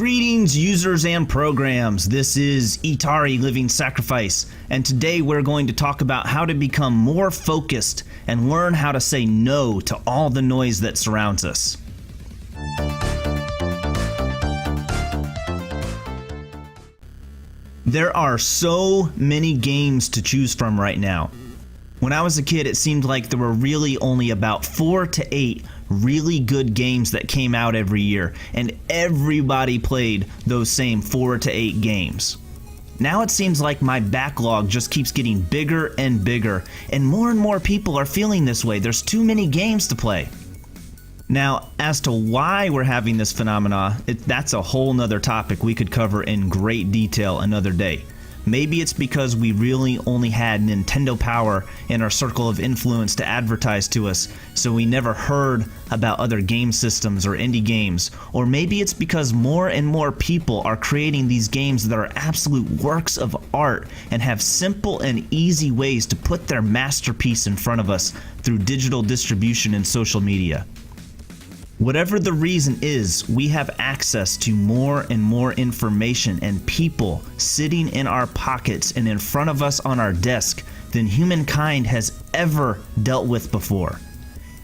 Greetings, users and programs. This is Etari L1v1ngSacr1f1ce, and today we're going to talk about how to become more focused and learn how to say no to all the noise that surrounds us. There are so many games to choose from right now. When I was a kid, it seemed like there were really only about 4 to 8 really good games that came out every year, and everybody played those same 4 to 8 games. Now it seems like my backlog just keeps getting bigger and bigger, and more people are feeling this way. There's too many games to play. Now, as to why we're having this phenomena, that's a whole nother topic we could cover in great detail another day. Maybe it's because we really only had Nintendo Power in our circle of influence to advertise to us, so we never heard about other game systems or indie games. Or maybe it's because more and more people are creating these games that are absolute works of art and have simple and easy ways to put their masterpiece in front of us through digital distribution and social media. Whatever the reason is, we have access to more and more information and people sitting in our pockets and in front of us on our desk than humankind has ever dealt with before.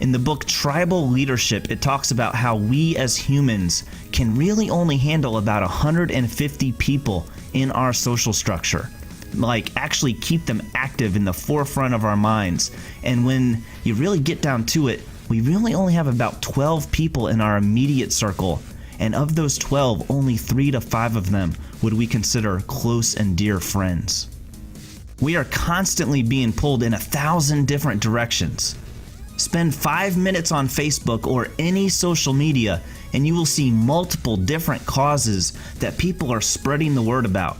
In the book Tribal Leadership, it talks about how we as humans can really only handle about 150 people in our social structure. Like, actually keep them active in the forefront of our minds. And when you really get down to it, we really only have about 12 people in our immediate circle, and of those 12, only 3 to 5 of them would we consider close and dear friends. We are constantly being pulled in 1,000 different directions. Spend 5 minutes on Facebook or any social media, and you will see multiple different causes that people are spreading the word about.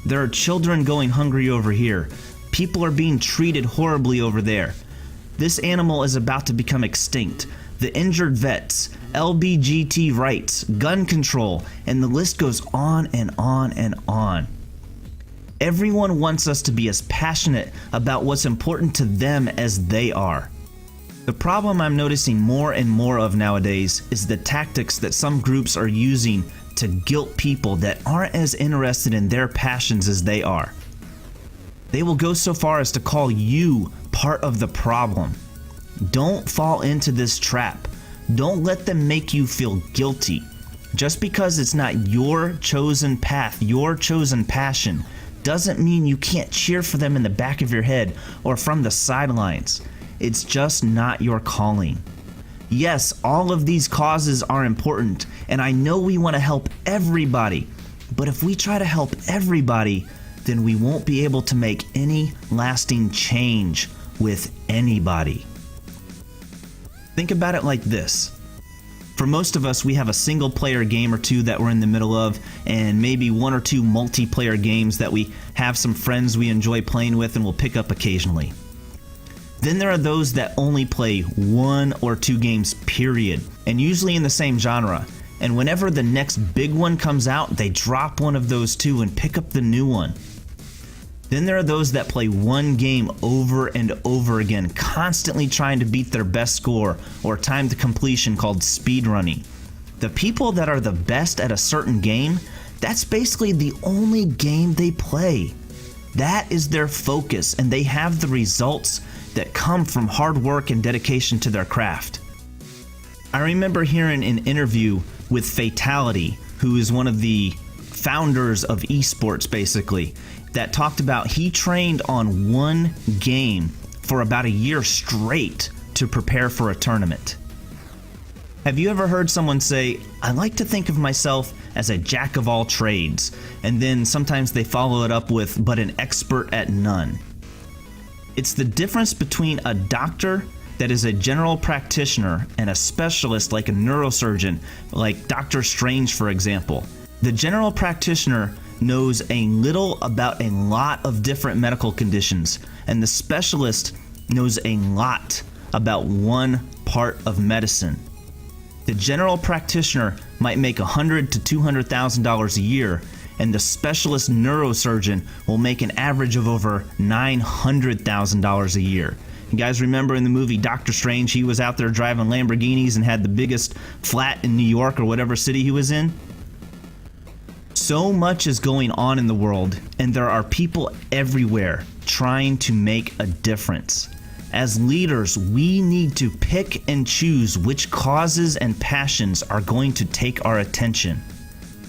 There are children going hungry over here. People are being treated horribly over there. This animal is about to become extinct. The injured vets, LGBT rights, gun control, and the list goes on and on and on. Everyone wants us to be as passionate about what's important to them as they are. The problem I'm noticing more and more of nowadays is the tactics that some groups are using to guilt people that aren't as interested in their passions as they are. They will go so far as to call you part of the problem. Don't fall into this trap. Don't let them make you feel guilty. Just because it's not your chosen path, your chosen passion, doesn't mean you can't cheer for them in the back of your head or from the sidelines. It's just not your calling. Yes, all of these causes are important, and I know we want to help everybody, but if we try to help everybody, then we won't be able to make any lasting change with anybody. Think about it like this. For most of us, we have a single player game or two that we're in the middle of, and maybe 1 or 2 multiplayer games that we have some friends we enjoy playing with and will pick up occasionally. Then there are those that only play 1 or 2 games, period, and usually in the same genre. And whenever the next big one comes out, they drop one of those 2 and pick up the new one. Then there are those that play 1 game over and over again, constantly trying to beat their best score or time to completion, called speedrunning. The people that are the best at a certain game, that's basically the only game they play. That is their focus, and they have the results that come from hard work and dedication to their craft. I remember hearing an interview with Fatality, who is one of the founders of esports basically, that talked about he trained on 1 game for about a year straight to prepare for a tournament. Have you ever heard someone say, "I like to think of myself as a jack of all trades," and then sometimes they follow it up with, "but an expert at none"? It's the difference between a doctor that is a general practitioner and a specialist like a neurosurgeon, like Dr. Strange, for example. The general practitioner knows a little about a lot of different medical conditions, and the specialist knows a lot about one part of medicine. The general practitioner might make $100,000 to $200,000 a year, and the specialist neurosurgeon will make an average of over $900,000 a year. You guys remember in the movie Dr. Strange, he was out there driving Lamborghinis and had the biggest flat in New York or whatever city he was in? So much is going on in the world, and there are people everywhere trying to make a difference. As leaders, we need to pick and choose which causes and passions are going to take our attention.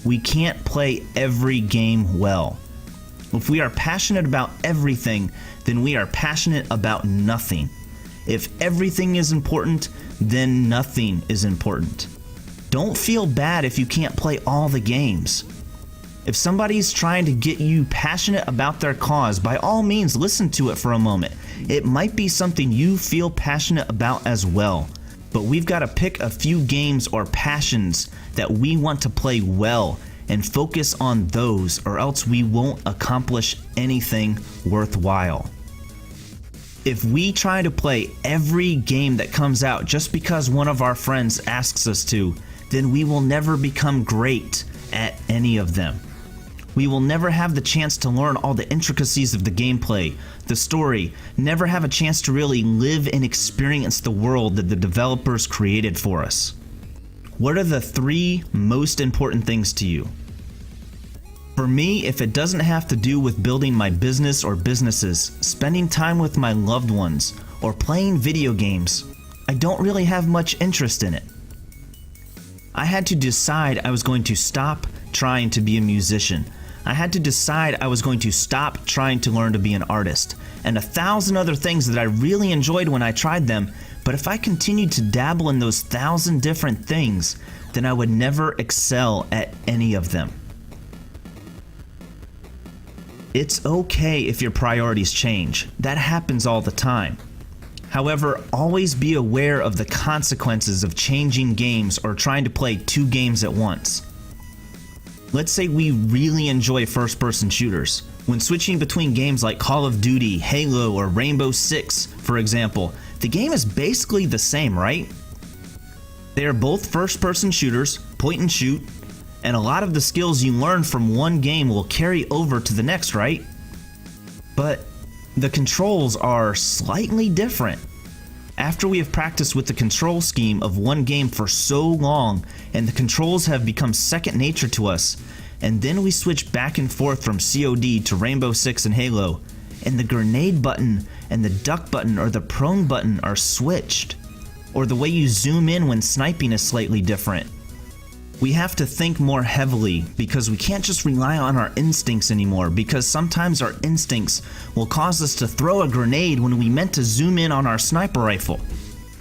We can't play every game well. If we are passionate about everything, then we are passionate about nothing. If everything is important, then nothing is important. Don't feel bad if you can't play all the games. If somebody's trying to get you passionate about their cause, by all means listen to it for a moment. It might be something you feel passionate about as well. But we've got to pick a few games or passions that we want to play well and focus on those, or else we won't accomplish anything worthwhile. If we try to play every game that comes out just because one of our friends asks us to, then we will never become great at any of them. We will never have the chance to learn all the intricacies of the gameplay, the story, never have a chance to really live and experience the world that the developers created for us. What are the 3 most important things to you? For me, if it doesn't have to do with building my business or businesses, spending time with my loved ones, or playing video games, I don't really have much interest in it. I had to decide I was going to stop trying to be a musician. I had to decide I was going to stop trying to learn to be an artist, and 1,000 other things that I really enjoyed when I tried them, but if I continued to dabble in those 1,000 different things, then I would never excel at any of them. It's okay if your priorities change. That happens all the time. However, always be aware of the consequences of changing games or trying to play 2 games at once. Let's say we really enjoy first-person shooters. When switching between games like Call of Duty, Halo, or Rainbow Six, for example, the game is basically the same, right? They are both first-person shooters, point and shoot, and a lot of the skills you learn from one game will carry over to the next, right? But the controls are slightly different. After we have practiced with the control scheme of one game for so long, and the controls have become second nature to us, and then we switch back and forth from COD to Rainbow Six and Halo, and the grenade button and the duck button or the prone button are switched, or the way you zoom in when sniping is slightly different. We have to think more heavily because we can't just rely on our instincts anymore, because sometimes our instincts will cause us to throw a grenade when we meant to zoom in on our sniper rifle.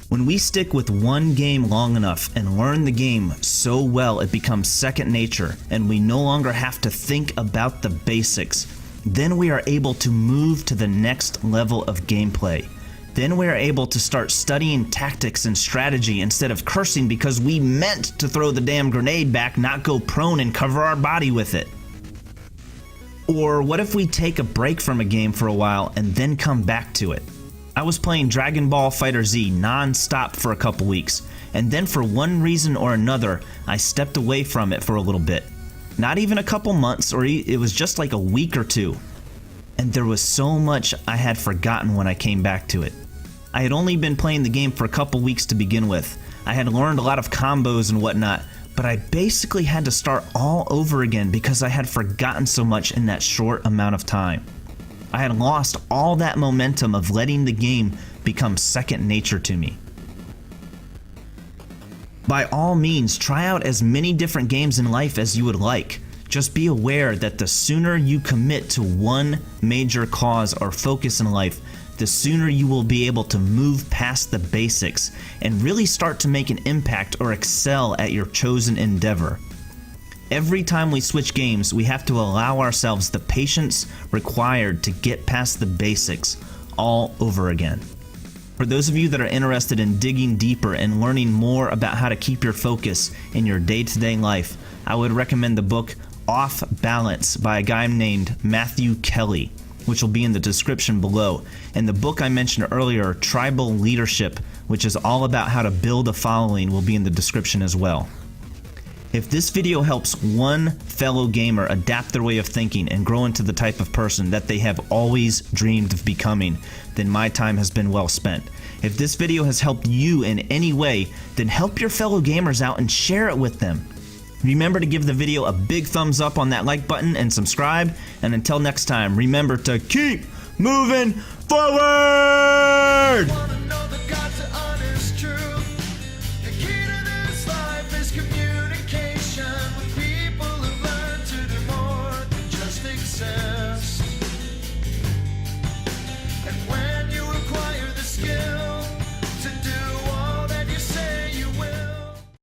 When we stick with one game long enough and learn the game so well it becomes second nature and we no longer have to think about the basics, then we are able to move to the next level of gameplay. Then we are able to start studying tactics and strategy instead of cursing because we meant to throw the damn grenade back, not go prone and cover our body with it. Or what if we take a break from a game for a while and then come back to it? I was playing Dragon Ball FighterZ non-stop for a couple weeks, and then for one reason or another, I stepped away from it for a little bit. Not even a couple months, or it was just like a week or 2. And there was so much I had forgotten when I came back to it. I had only been playing the game for a couple weeks to begin with. I had learned a lot of combos and whatnot, but I basically had to start all over again because I had forgotten so much in that short amount of time. I had lost all that momentum of letting the game become second nature to me. By all means, try out as many different games in life as you would like. Just be aware that the sooner you commit to one major cause or focus in life, the sooner you will be able to move past the basics and really start to make an impact or excel at your chosen endeavor. Every time we switch games, we have to allow ourselves the patience required to get past the basics all over again. For those of you that are interested in digging deeper and learning more about how to keep your focus in your day-to-day life, I would recommend the book Off Balance by a guy named Matthew Kelly, which will be in the description below. And the book I mentioned earlier, Tribal Leadership, which is all about how to build a following, will be in the description as well. If this video helps one fellow gamer adapt their way of thinking and grow into the type of person that they have always dreamed of becoming, then my time has been well spent. If this video has helped you in any way, then help your fellow gamers out and share it with them. Remember to give the video a big thumbs up on that like button and subscribe. And until next time, remember to keep moving forward!